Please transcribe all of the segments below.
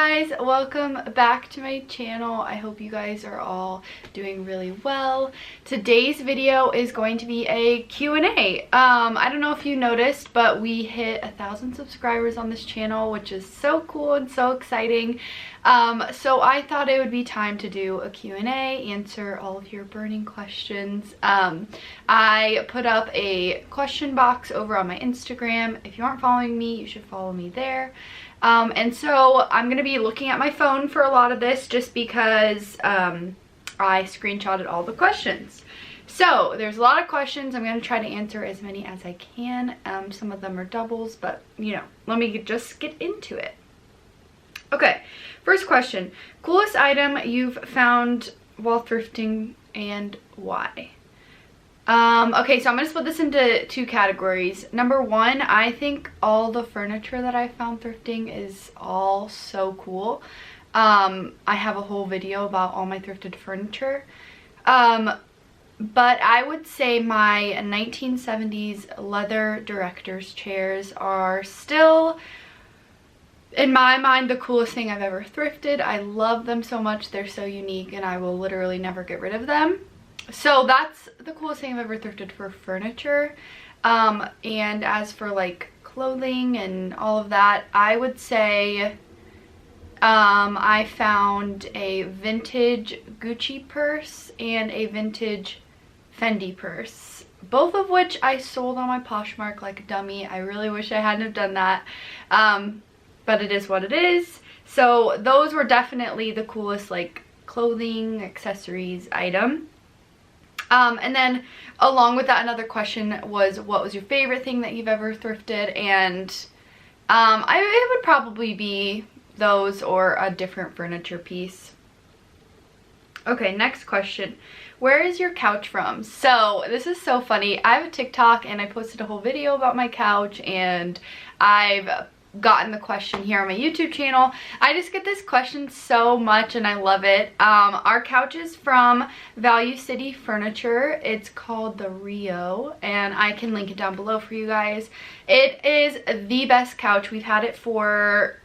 guys, welcome back to my channel. I hope you guys are all doing really well. Today's video is going to be a Q&A. I don't know if you noticed, but we hit 1,000 subscribers on this channel, which is so cool and so exciting. So I thought it would be time to do a Q&A, answer all of your burning questions. I put up a question box over on my Instagram. If you aren't following me, you should follow me there. And so I'm going to be looking at my phone for a lot of this just because I screenshotted all the questions. So there's a lot of questions. I'm going to try to answer as many as I can. Some of them are doubles, but you know, let me just get into it. Okay, first question. Coolest item you've found while thrifting and why? Okay, so I'm going to split this into two categories. Number one, I think all the furniture that I found thrifting is all so cool. I have a whole video about all my thrifted furniture. But I would say my 1970s leather director's chairs are still, in my mind, the coolest thing I've ever thrifted. I love them so much. They're so unique and I will literally never get rid of them. So that's the coolest thing I've ever thrifted for furniture. And as for like clothing and all of that, I would say I found a vintage Gucci purse and a vintage Fendi purse, both of which I sold on my Poshmark like a dummy. I really wish I hadn't have done that, but it is what it is. So those were definitely the coolest like clothing, accessories item. And then along with that, another question was, what was your favorite thing that you've ever thrifted? And it would probably be those or a different furniture piece. Okay, next question. Where is your couch from? So this is so funny. I have a TikTok and I posted a whole video about my couch, and I've gotten the question here on my YouTube channel. I just get this question so much and I love it. Our couch is from Value City Furniture. It's called the Rio, and I can link it down below for you guys. It is the best couch. We've had it for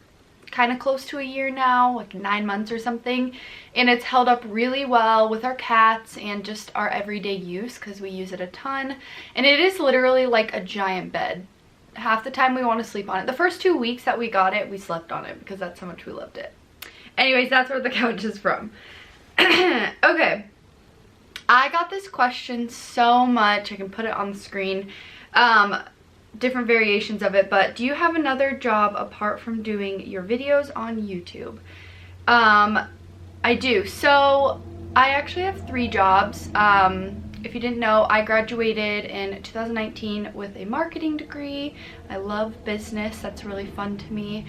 kind of close to a year now, like 9 months or something, and it's held up really well with our cats and just our everyday use because we use it a ton. And it is literally like a giant bed. Half the time we want to sleep on it. The first 2 weeks that we got it, we slept on it because that's how much we loved it. Anyways, that's where the couch is from. Okay, I got this question so much. I can put it on the screen, different variations of it. But do you have another job apart from doing your videos on YouTube? I do. So I actually have 3 jobs. If you didn't know, I graduated in 2019 with a marketing degree. I love business. That's really fun to me.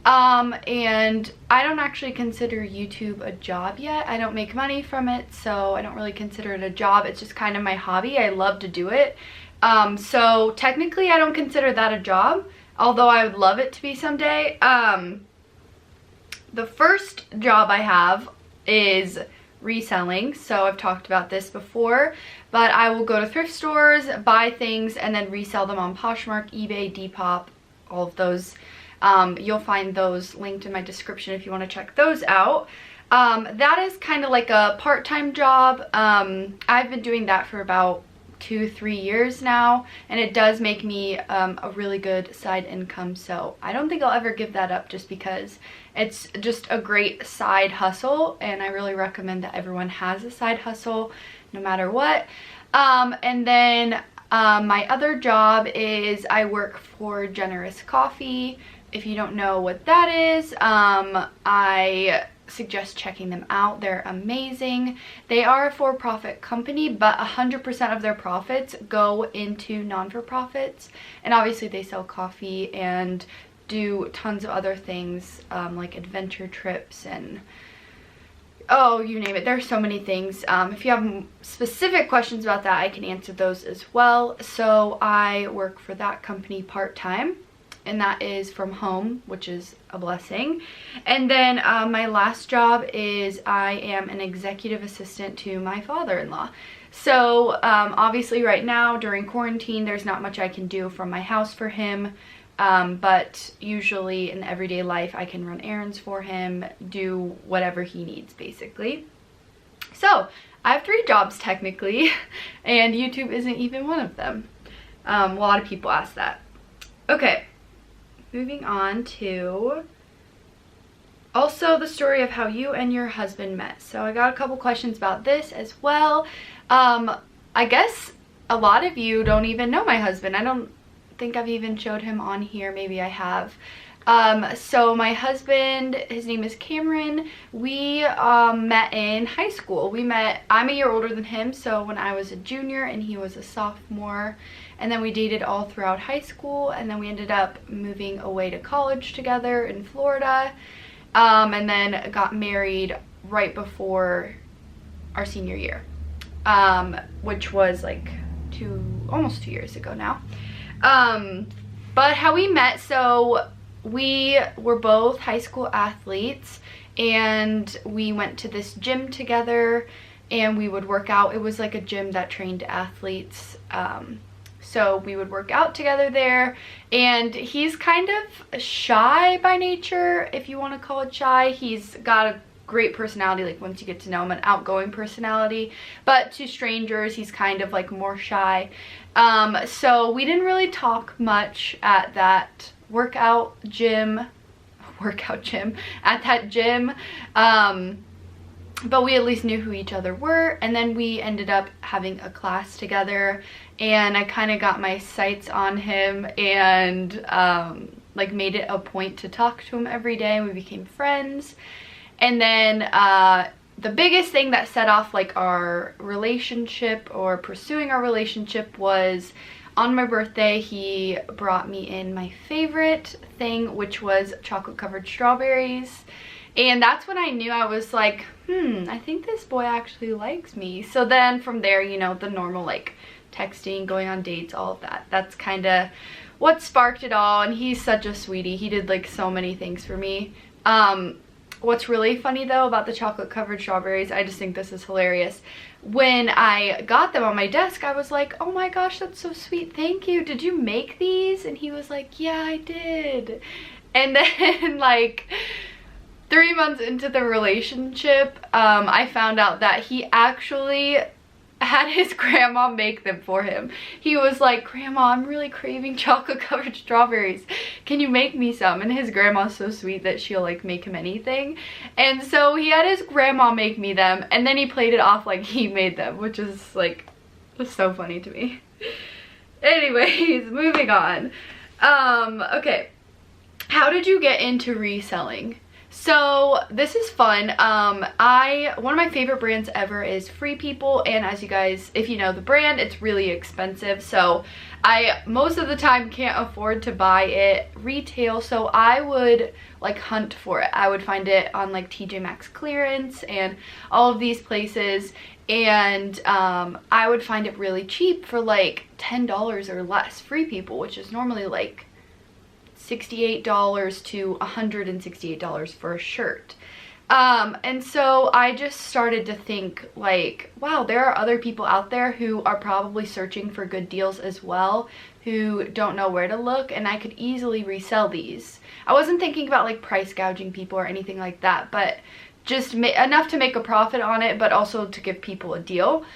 And I don't actually consider YouTube a job yet. I don't make money from it, so I don't really consider it a job. It's just kind of my hobby. I love to do it. So technically I don't consider that a job, although I would love it to be someday. The first job I have is reselling. So I've talked about this before, but I will go to thrift stores, buy things, and then resell them on Poshmark, eBay, Depop, all of those. You'll find those linked in my description if you want to check those out. That is kind of like a part-time job. I've been doing that for about 2-3 years now, and it does make me a really good side income, so I don't think I'll ever give that up just because it's just a great side hustle, and I really recommend that everyone has a side hustle no matter what. And then my other job is I work for Generous Coffee. If you don't know what that is, I suggest checking them out. They're amazing. They are a for-profit company, but 100% of their profits go into non-for-profits, and obviously they sell coffee and do tons of other things, like adventure trips and oh, you name it. There's so many things. If you have specific questions about that, I can answer those as well. So I work for that company part-time, and that is from home, which is a blessing. And then my last job is I am an executive assistant to my father-in-law. So obviously right now during quarantine, there's not much I can do from my house for him, but usually in everyday life I can run errands for him, do whatever he needs basically. So I have 3 jobs technically, and YouTube isn't even one of them. A lot of people ask that. Okay, moving on to also the story of how you and your husband met. So I got a couple questions about this as well. I guess a lot of you don't even know my husband. I don't think I've even showed him on here. Maybe I have. So my husband, his name is Cameron. We met in high school. I'm a year older than him, so when I was a junior and he was a sophomore, and then we dated all throughout high school, and then we ended up moving away to college together in Florida, and then got married right before our senior year, which was like almost 2 years ago now. But how we met, so we were both high school athletes, and we went to this gym together, and we would work out. It was like a gym that trained athletes, so we would work out together there. And he's kind of shy by nature, if you want to call it shy. He's got a great personality, like once you get to know him, an outgoing personality, but to strangers he's kind of like more shy. So we didn't really talk much at that workout gym, but we at least knew who each other were. And then we ended up having a class together, and I kind of got my sights on him, and like made it a point to talk to him every day, and we became friends. And then the biggest thing that set off like our relationship, or pursuing our relationship, was on my birthday he brought me in my favorite thing, which was chocolate covered strawberries. And that's when I knew, I was like, I think this boy actually likes me. So then from there, you know, the normal like texting, going on dates, all of that, that's kind of what sparked it all. And he's such a sweetie. He did like so many things for me. What's really funny though about the chocolate covered strawberries, I just think this is hilarious. When I got them on my desk, I was like, oh my gosh, that's so sweet, thank you. Did you make these? And he was like, yeah, I did. And then like 3 months into the relationship, I found out that he actually had his grandma make them for him. He was like, Grandma, I'm really craving chocolate covered strawberries. Can you make me some? And his grandma's so sweet that she'll like make him anything. And so he had his grandma make me them, and then he played it off like he made them, which is like, was so funny to me. Anyways, moving on. Okay. How did you get into reselling? So this is fun. One of my favorite brands ever is Free People, and as you guys, if you know the brand, it's really expensive, so I most of the time can't afford to buy it retail, so I would like hunt for it. I would find it on like TJ Maxx clearance and all of these places, and I would find it really cheap for like $10 or less. Free People, which is normally like $68 to $168 for a shirt. And so I just started to think like, wow, there are other people out there who are probably searching for good deals as well, who don't know where to look, and I could easily resell these. I wasn't thinking about like price gouging people or anything like that, but just enough to make a profit on it, but also to give people a deal.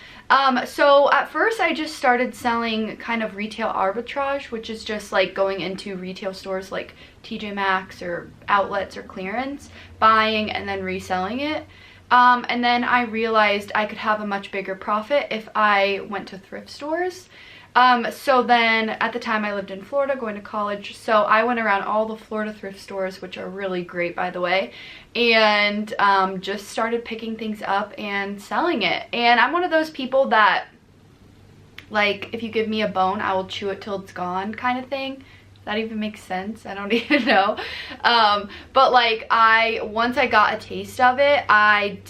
So at first I just started selling kind of retail arbitrage, which is just like going into retail stores like TJ Maxx or outlets or clearance, buying and then reselling it. And then I realized I could have a much bigger profit if I went to thrift stores. So then at the time I lived in Florida going to college, so I went around all the Florida thrift stores, which are really great by the way, and just started picking things up and selling it. And I'm one of those people that, like, if you give me a bone, I will chew it till it's gone kind of thing. That even makes sense? I don't even know. But like once I got a taste of it, I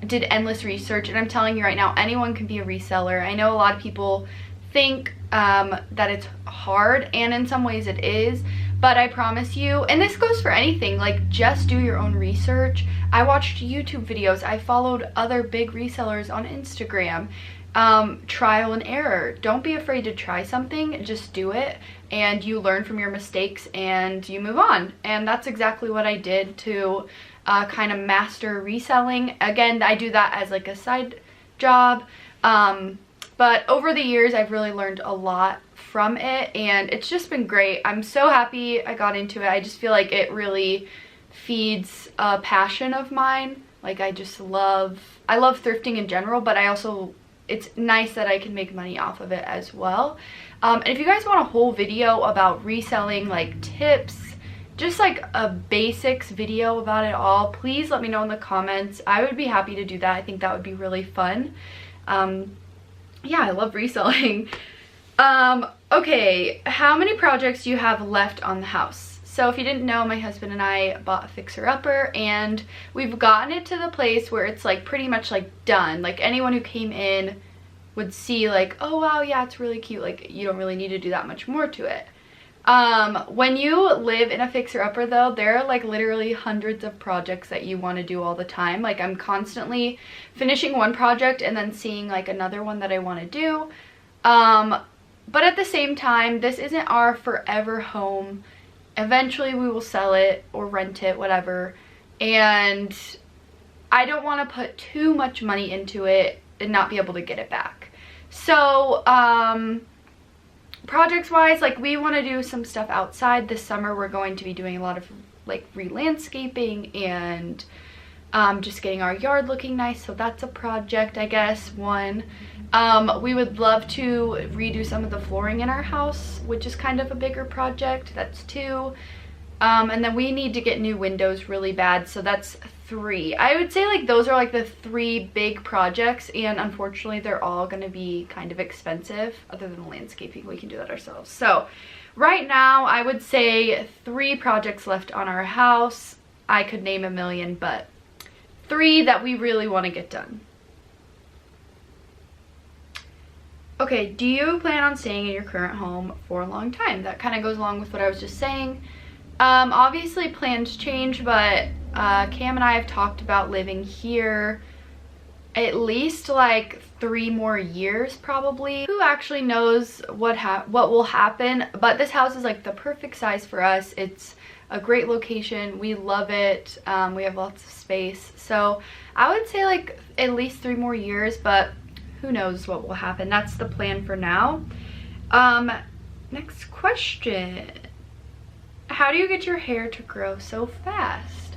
did endless research, and I'm telling you right now, anyone can be a reseller. I know a lot of people think that it's hard, and in some ways it is, but I promise you, and this goes for anything, like just do your own research. I watched YouTube videos, I followed other big resellers on Instagram. trial and error. Don't be afraid to try something, just do it, and you learn from your mistakes and you move on. And that's exactly what I did to kind of master reselling. Again, I do that as like a side job, but over the years I've really learned a lot from it, and it's just been great. I'm so happy I got into it. I just feel like it really feeds a passion of mine. Like I love thrifting in general, but it's nice that I can make money off of it as well. And if you guys want a whole video about reselling, like tips, just like a basics video about it all, please let me know in the comments. I would be happy to do that. I think that would be really fun. Yeah, I love reselling. Okay, how many projects do you have left on the house? So if you didn't know, my husband and I bought a fixer-upper, and we've gotten it to the place where it's like pretty much like done. Like anyone who came in would see like, oh wow, yeah, it's really cute. Like you don't really need to do that much more to it. When you live in a fixer-upper though, there are like literally hundreds of projects that you want to do all the time. Like I'm constantly finishing one project and then seeing like another one that I want to do. But at the same time, this isn't our forever home. Eventually we will sell it or rent it, whatever. And I don't want to put too much money into it and not be able to get it back. So, projects wise, like we want to do some stuff outside. This summer we're going to be doing a lot of like re-landscaping and just getting our yard looking nice. So that's a project, I guess, one. We would love to redo some of the flooring in our house, which is kind of a bigger project. That's 2. And then we need to get new windows really bad, so that's 3. I would say like those are like the 3 big projects, and unfortunately they're all going to be kind of expensive. Other than the landscaping, we can do that ourselves. So right now I would say 3 projects left on our house. I could name a million, but 3 that we really want to get done. Okay, do you plan on staying in your current home for a long time? That kind of goes along with what I was just saying. Obviously plans change, but Cam and I have talked about living here at least like 3 more years probably. Who actually knows what will happen, but this house is like the perfect size for us. It's a great location. We love it. We have lots of space. So I would say like at least 3 more years, but who knows what will happen. That's the plan for now. Next question. How do you get your hair to grow so fast?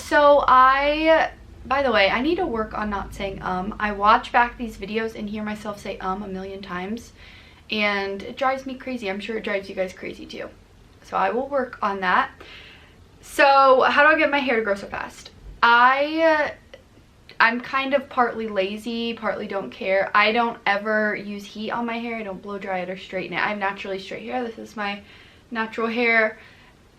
So by the way, I need to work on not saying I watch back these videos and hear myself say a million times, and it drives me crazy. I'm sure it drives you guys crazy too. So I will work on that. So how do I get my hair to grow so fast? I'm kind of partly lazy, partly don't care. I don't ever use heat on my hair. I don't blow dry it or straighten it. I have naturally straight hair. This is my natural hair,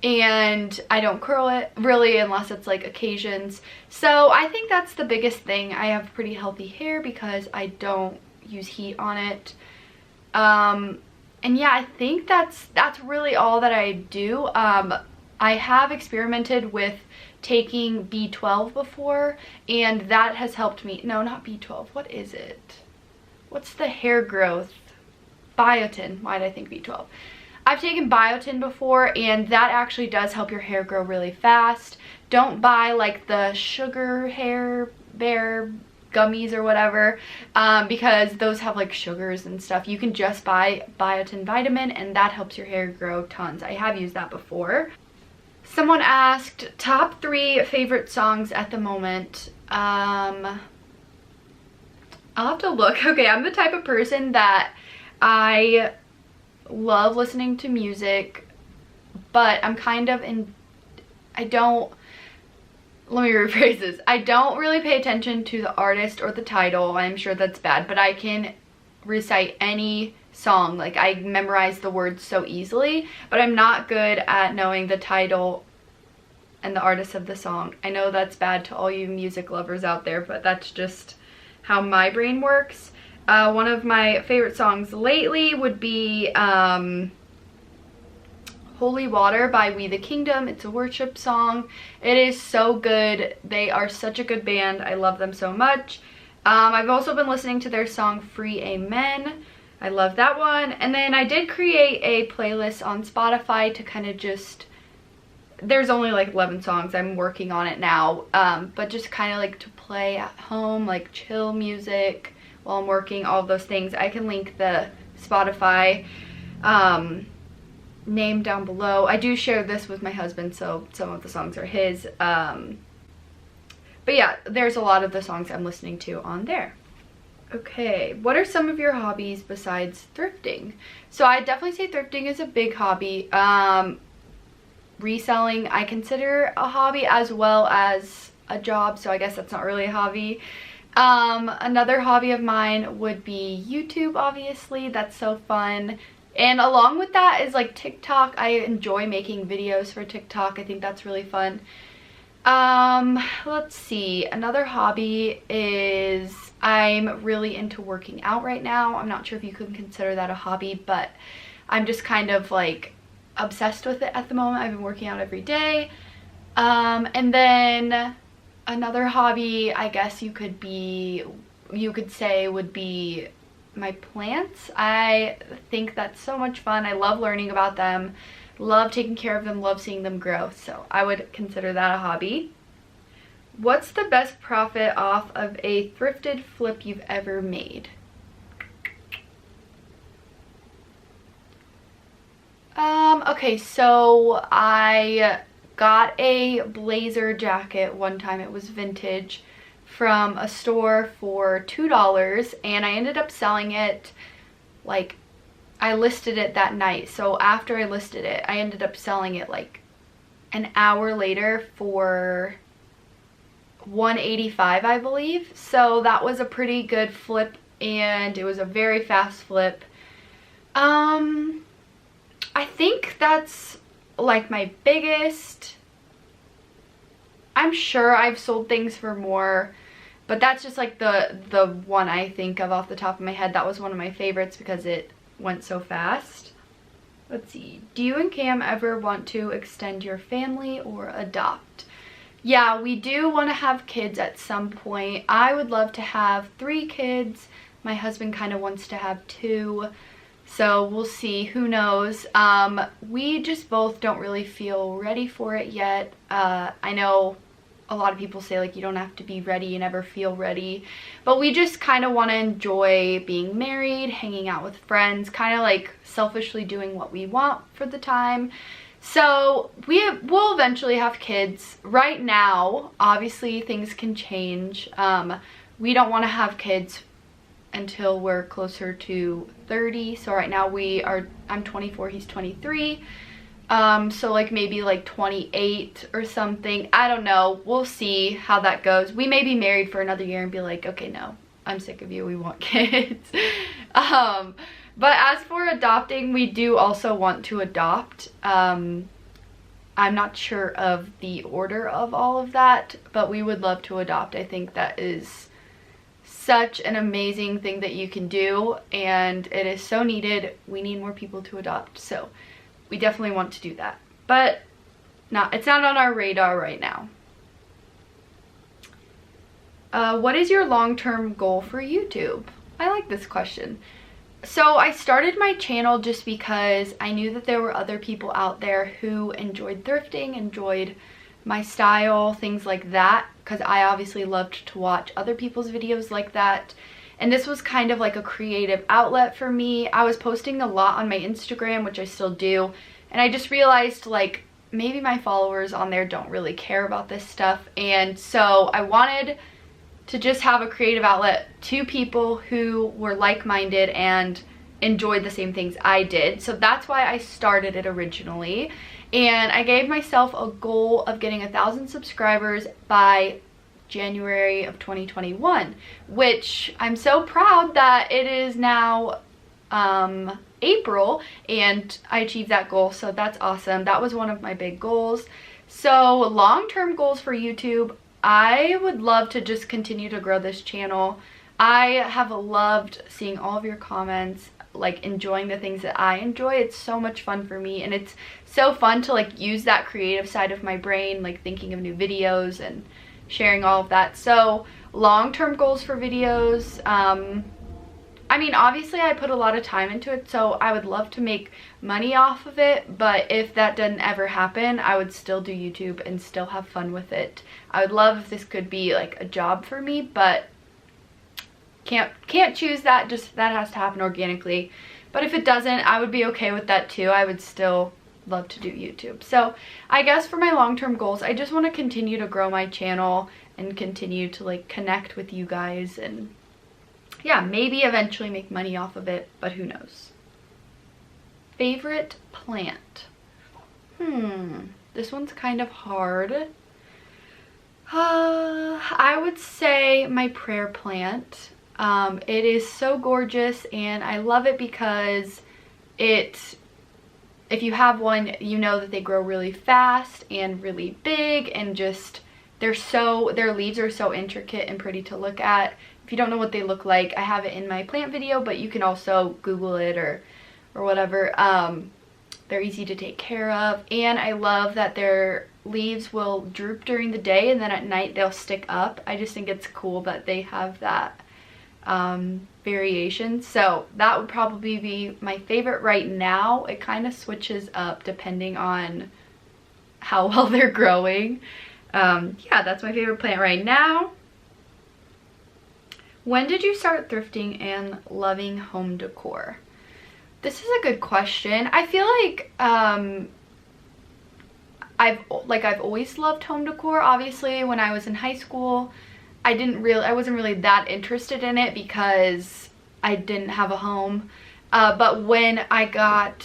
and I don't curl it really unless it's like occasions. So I think that's the biggest thing. I have pretty healthy hair because I don't use heat on it. And yeah, I think that's really all that I do. I have experimented with taking B12 before, and that has helped me. No, not B12. What is it? What's the hair growth? Biotin. Why did I think B12? I've taken biotin before, and that actually does help your hair grow really fast. Don't buy like the sugar hair bear gummies or whatever, because those have like sugars and stuff. You can just buy biotin vitamin, and that helps your hair grow tons. I have used that before. Someone asked top 3 favorite songs at the moment. I'll have to look. Okay, I'm the type of person that I love listening to music, but I'm kind of let me rephrase this. I don't really pay attention to the artist or the title. I'm sure that's bad, but I can recite any song. Like I memorize the words so easily, but I'm not good at knowing the title and the artist of the song. I know that's bad to all you music lovers out there, but that's just how my brain works. One of my favorite songs lately would be Holy Water by We the Kingdom. It's a worship song. It is so good. They are such a good band. I love them so much. I've also been listening to their song Free Amen. I love that one. And then I did create a playlist on Spotify to kind of just, there's only like 11 songs, I'm working on it now, but just kind of like to play at home, like chill music while I'm working, all of those things. I can link the Spotify name down below. I do share this with my husband, so some of the songs are his. But yeah, there's a lot of the songs I'm listening to on there. Okay, what are some of your hobbies besides thrifting? So I definitely say thrifting is a big hobby. Reselling I consider a hobby as well as a job, so I guess that's not really a hobby. Another hobby of mine would be YouTube, obviously. That's so fun. And along with that is like TikTok. I enjoy making videos for TikTok. I think that's really fun. Let's see. Another hobby is I'm really into working out right now. I'm not sure if you could consider that a hobby, but I'm just kind of like obsessed with it at the moment. I've been working out every day. And then another hobby, I guess you could say would be my plants. I think that's so much fun. I love learning about them, love taking care of them, love seeing them grow. So I would consider that a hobby. What's the best profit off of a thrifted flip you've ever made? Okay, so I got a blazer jacket one time. It was vintage from a store for $2, and I ended up selling it, like, I listed it that night. So after I listed it, I ended up selling it like an hour later for $185, I believe. So that was a pretty good flip, and it was a very fast flip. I think that's like my biggest. I'm sure I've sold things for more, but that's just like the one I think of off the top of my head. That was one of my favorites because it went so fast. Let's see. Do you and Cam ever want to extend your family or adopt? Yeah, we do want to have kids at some point. I would love to have 3 kids. My husband kind of wants to have 2. So we'll see, who knows. We just both don't really feel ready for it yet. I know a lot of people say like you don't have to be ready, you never feel ready, but we just kind of want to enjoy being married, hanging out with friends, kind of like selfishly doing what we want for the time. So we'll eventually have kids. Right now, obviously things can change. We don't want to have kids until we're closer to 30. So right now I'm 24, he's 23. So like maybe like 28 or something. I don't know. We'll see how that goes. We may be married for another year and be like, okay, no, I'm sick of you. We want kids. But as for adopting, we do also want to adopt. I'm not sure of the order of all of that, but we would love to adopt. I think that is such an amazing thing that you can do, and it is so needed. We need more people to adopt, so we definitely want to do that, but it's not on our radar right now. What is your long-term goal for YouTube? I like this question. So I started my channel just because I knew that there were other people out there who enjoyed thrifting, enjoyed my style, things like that, because I obviously loved to watch other people's videos like that. And this was kind of like a creative outlet for me. I was posting a lot on my Instagram, which I still do, and I just realized like maybe my followers on there don't really care about this stuff, and so I wanted to just have a creative outlet to people who were like-minded and enjoyed the same things I did. So that's why I started it originally, and I gave myself a goal of getting 1,000 subscribers by January of 2021, which I'm so proud that it is now April and I achieved that goal, so that's awesome. That was one of my big goals. So long-term goals for YouTube, I would love to just continue to grow this channel. I have loved seeing all of your comments, like enjoying the things that I enjoy. It's so much fun for me, and it's so fun to like use that creative side of my brain, like thinking of new videos and sharing all of that. So long-term goals for videos, I mean, obviously I put a lot of time into it, so I would love to make money off of it, but if that doesn't ever happen, I would still do YouTube and still have fun with it. I would love if this could be like a job for me, but can't choose that. Just that has to happen organically. But if it doesn't, I would be okay with that too. I would still love to do YouTube. So I guess for my long-term goals, I just want to continue to grow my channel and continue to like connect with you guys, and yeah, maybe eventually make money off of it, but who knows. Favorite plant? This one's kind of hard. I would say my prayer plant. It is so gorgeous, and I love it because if you have one, you know that they grow really fast and really big, and just their leaves are so intricate and pretty to look at. If you don't know what they look like, I have it in my plant video, but you can also Google it or whatever. They're easy to take care of, and I love that their leaves will droop during the day and then at night they'll stick up. I just think it's cool that they have that variation. So that would probably be my favorite right now. It kind of switches up depending on how well they're growing. Yeah, that's my favorite plant right now. When did you start thrifting and loving home decor? This is a good question. I feel like I've always loved home decor. Obviously, when I was in high school, I wasn't really that interested in it because I didn't have a home. But when I got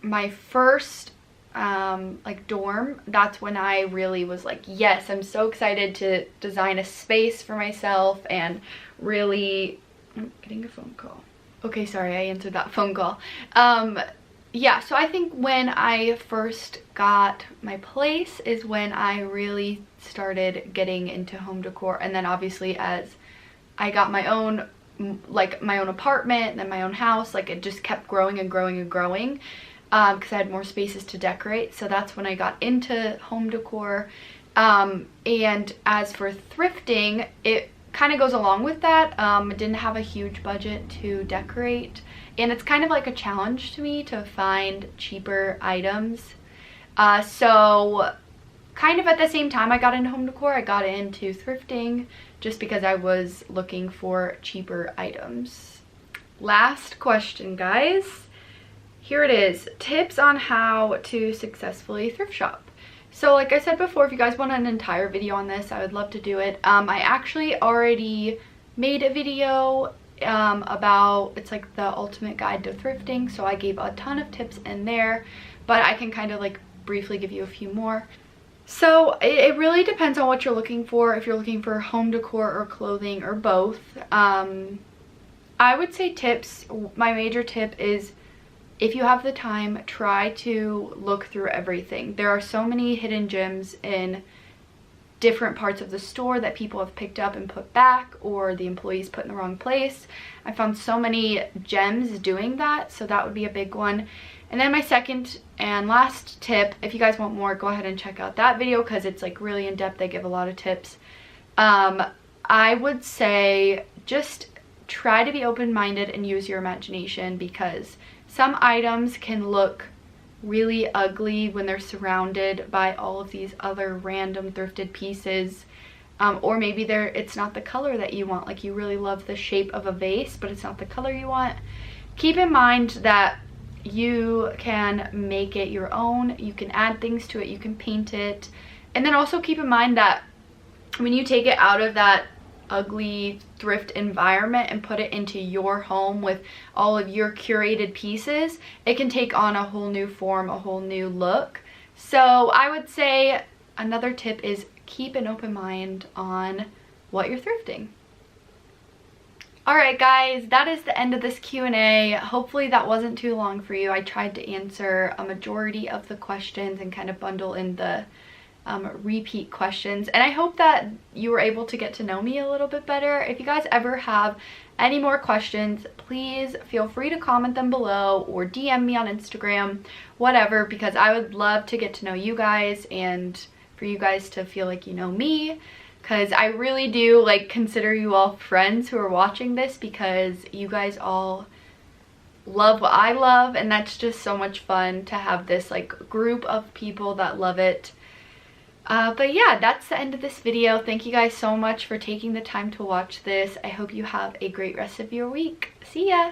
my first like dorm, that's when I really was like, yes, I'm so excited to design a space for myself and really... I'm getting a phone call. Okay, sorry, I answered that phone call. Yeah, so I think when I first got my place is when I really started getting into home decor, and then obviously as I got my own apartment and then my own house, like it just kept growing and growing and growing, because I had more spaces to decorate. So that's when I got into home decor. And as for thrifting, it kind of goes along with that. I didn't have a huge budget to decorate, and it's kind of like a challenge to me to find cheaper items. So kind of at the same time I got into home decor, I got into thrifting just because I was looking for cheaper items. Last question, guys. Here it is. Tips on how to successfully thrift shop. So like I said before, if you guys want an entire video on this, I would love to do it. I actually already made a video about, it's like the ultimate guide to thrifting, so I gave a ton of tips in there, but I can kind of like briefly give you a few more. So it really depends on what you're looking for, if you're looking for home decor or clothing or both. I would say tips, my major tip is, if you have the time, try to look through everything. There are so many hidden gems in different parts of the store that people have picked up and put back, or the employees put in the wrong place. I found so many gems doing that, so that would be a big one. And then my second and last tip, if you guys want more, go ahead and check out that video because it's like really in depth. They give a lot of tips. I would say just try to be open-minded and use your imagination, because some items can look really ugly when they're surrounded by all of these other random thrifted pieces, or maybe it's not the color that you want. Like you really love the shape of a vase, but it's not the color you want. Keep in mind that you can make it your own, you can add things to it, you can paint it, and then also keep in mind that when you take it out of that ugly thrift environment and put it into your home with all of your curated pieces, it can take on a whole new form, a whole new look. So I would say another tip is keep an open mind on what you're thrifting. Alright guys, that is the end of this Q&A. Hopefully that wasn't too long for you. I tried to answer a majority of the questions and kind of bundle in the repeat questions, and I hope that you were able to get to know me a little bit better. If you guys ever have any more questions, please feel free to comment them below or DM me on Instagram, whatever, because I would love to get to know you guys and for you guys to feel like you know me, because I really do like consider you all friends who are watching this, because you guys all love what I love, and that's just so much fun to have this like group of people that love it. But yeah, that's the end of this video. Thank you guys so much for taking the time to watch this. I hope you have a great rest of your week. See ya!